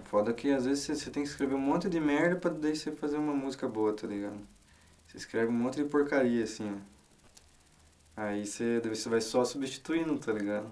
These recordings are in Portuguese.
foda que às vezes você tem que escrever um monte de merda pra daí você fazer uma música boa, tá ligado? Você escreve um monte de porcaria, assim, ó. Aí você vai só substituindo, tá ligado?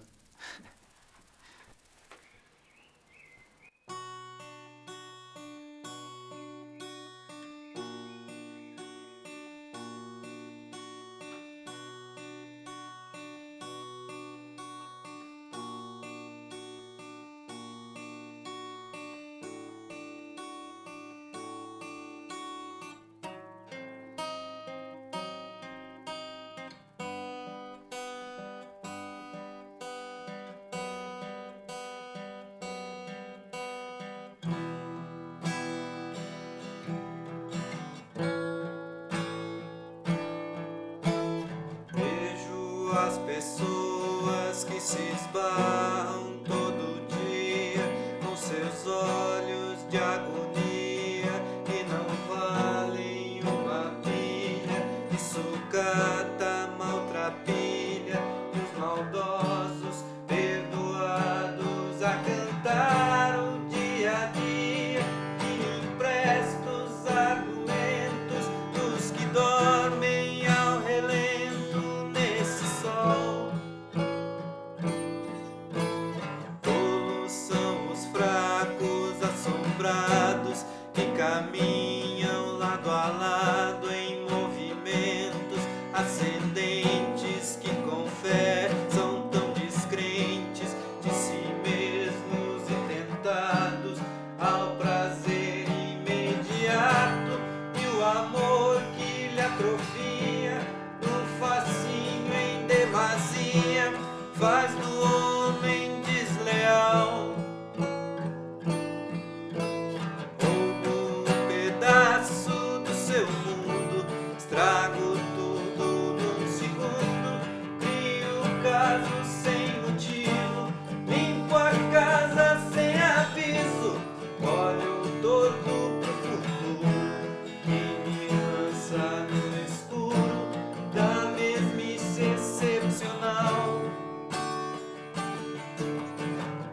Vejo as pessoas que se esbarram todo dia com seus olhos de agonia e não valem uma pilha de sucata maltrapilha e os maldosos perdoados a cantar o dia a dia e emprestos argumentos dos que dormem ao relento nesse sol. Tolos são os fracos assombrados que caminham lado a lado em movimentos ascendentes que confessam tão descrentes de si mesmos e tentados ao prazer imediato e o amor que lhe atrofia no fascínio em demasia faz do homem desleal. Roubo um pedaço do seu mundo, estrago tudo num segundo, crio casos sem motivo, limpo a casa sem aviso, olho torto pro futuro e me lança no escuro da mesmice excepcional.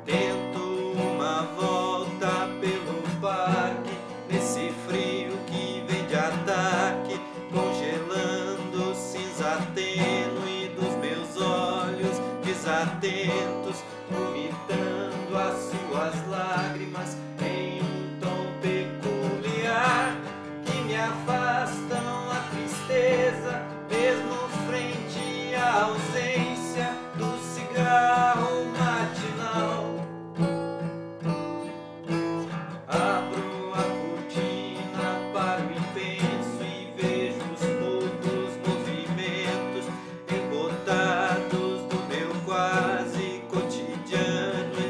Tento uma volta pelo parque, nesse frio que vem de ataque, congelando cinza tênue dos meus olhos desatentos, vomitando as suas lágrimas em um tom peculiar que me afastam a tristeza, mesmo frente à ausência do cigarro matinal. Abro a cortina, paro e penso e vejo os poucos movimentos embotados do meu quase cotidiano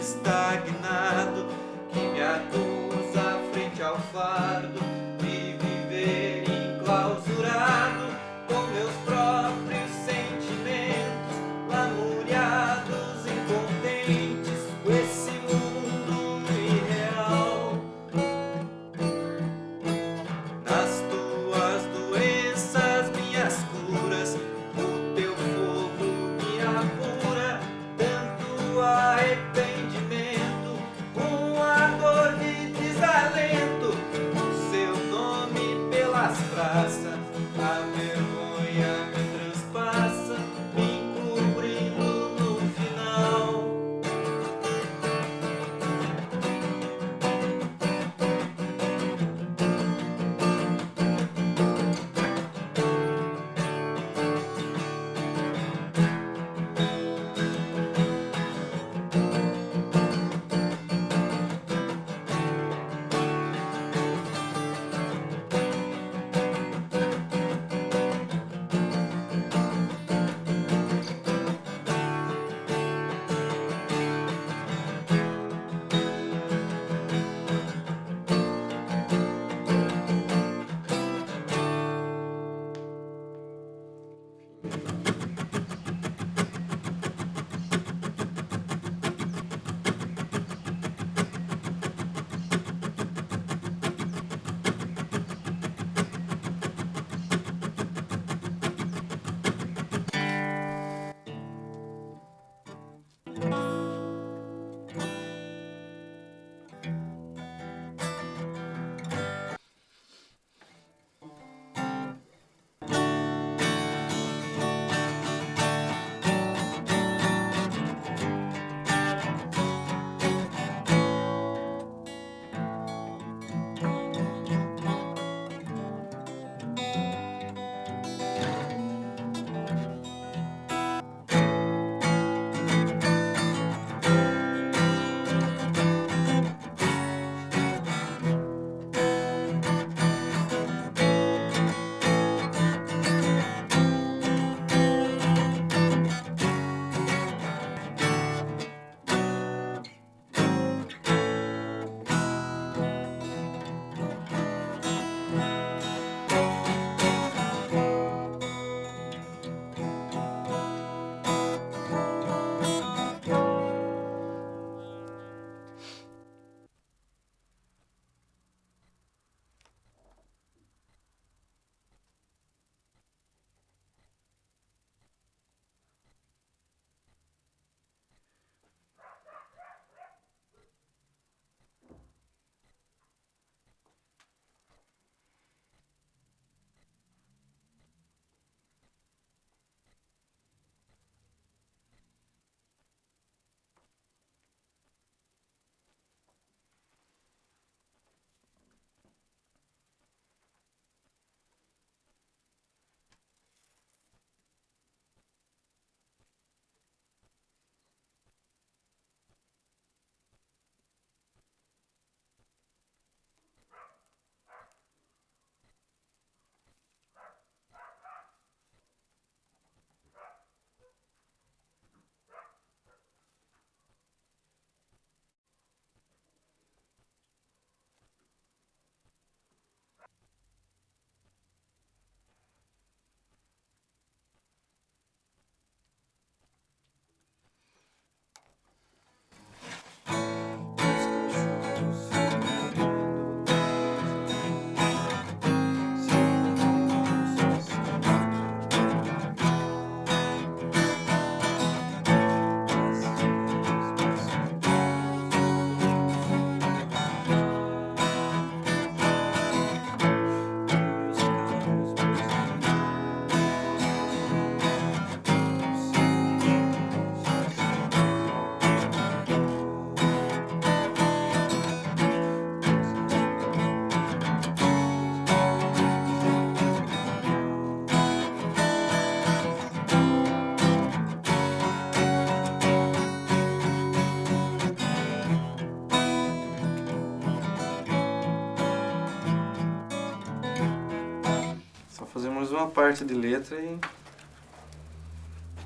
menos uma parte de letra e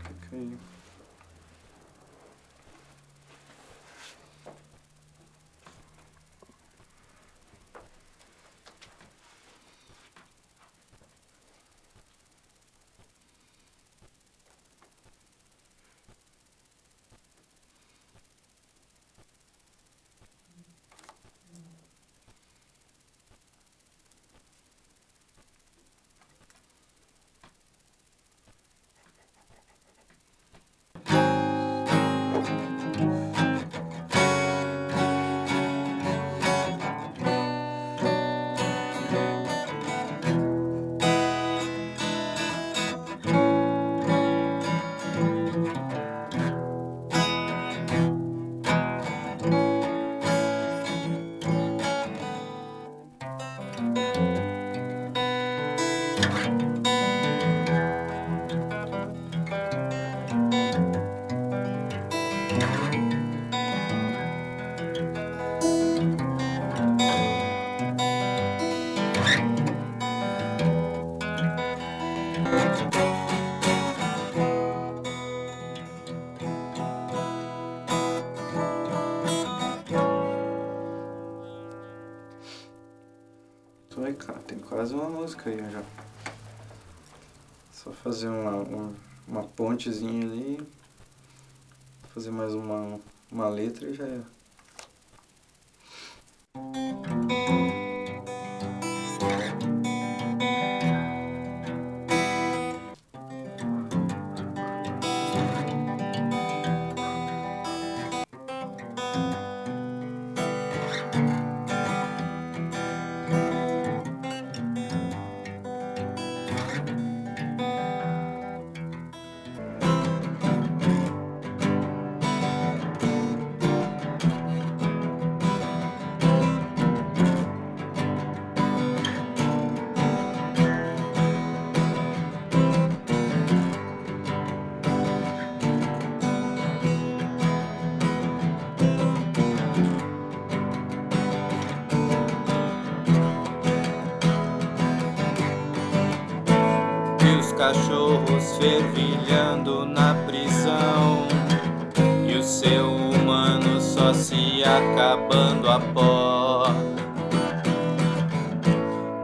fica aí. Então aí, cara, tem quase uma música aí já. Só fazer uma pontezinha ali, fazer mais uma letra e já é. Cachorros fervilhando na prisão e o ser humano só se acabando a pó.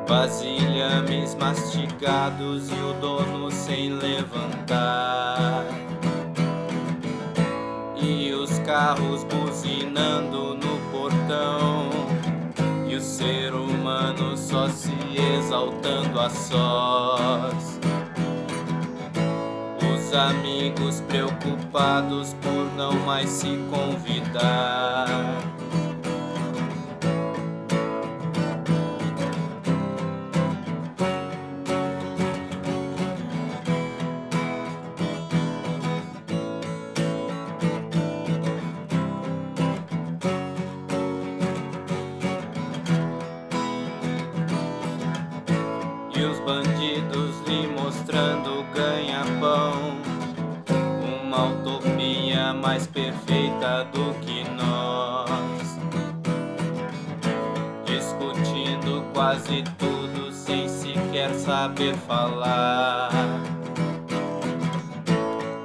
Vasilhames mastigados e o dono sem levantar, e os carros buzinando no portão, e o ser humano só se exaltando a sós. Os amigos preocupados por não mais se convidar. E os bandidos lhe mostrando ganha-pão, uma utopia mais perfeita do que nós, discutindo quase tudo sem sequer saber falar,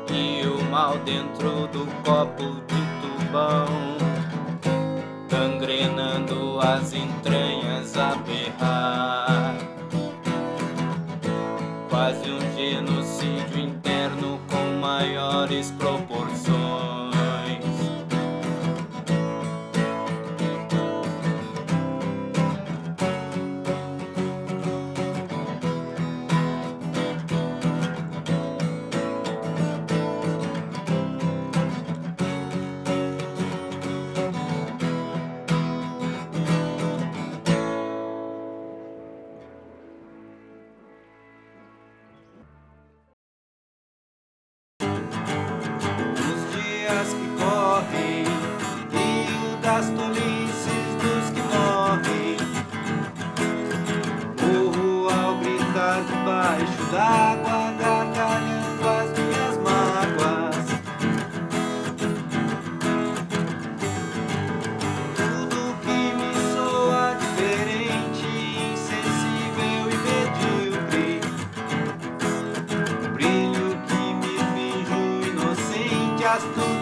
e o mal dentro do copo de tubão, gangrenando as entranhas a berrar. Quase um genocídio interno com maiores proporções. afastam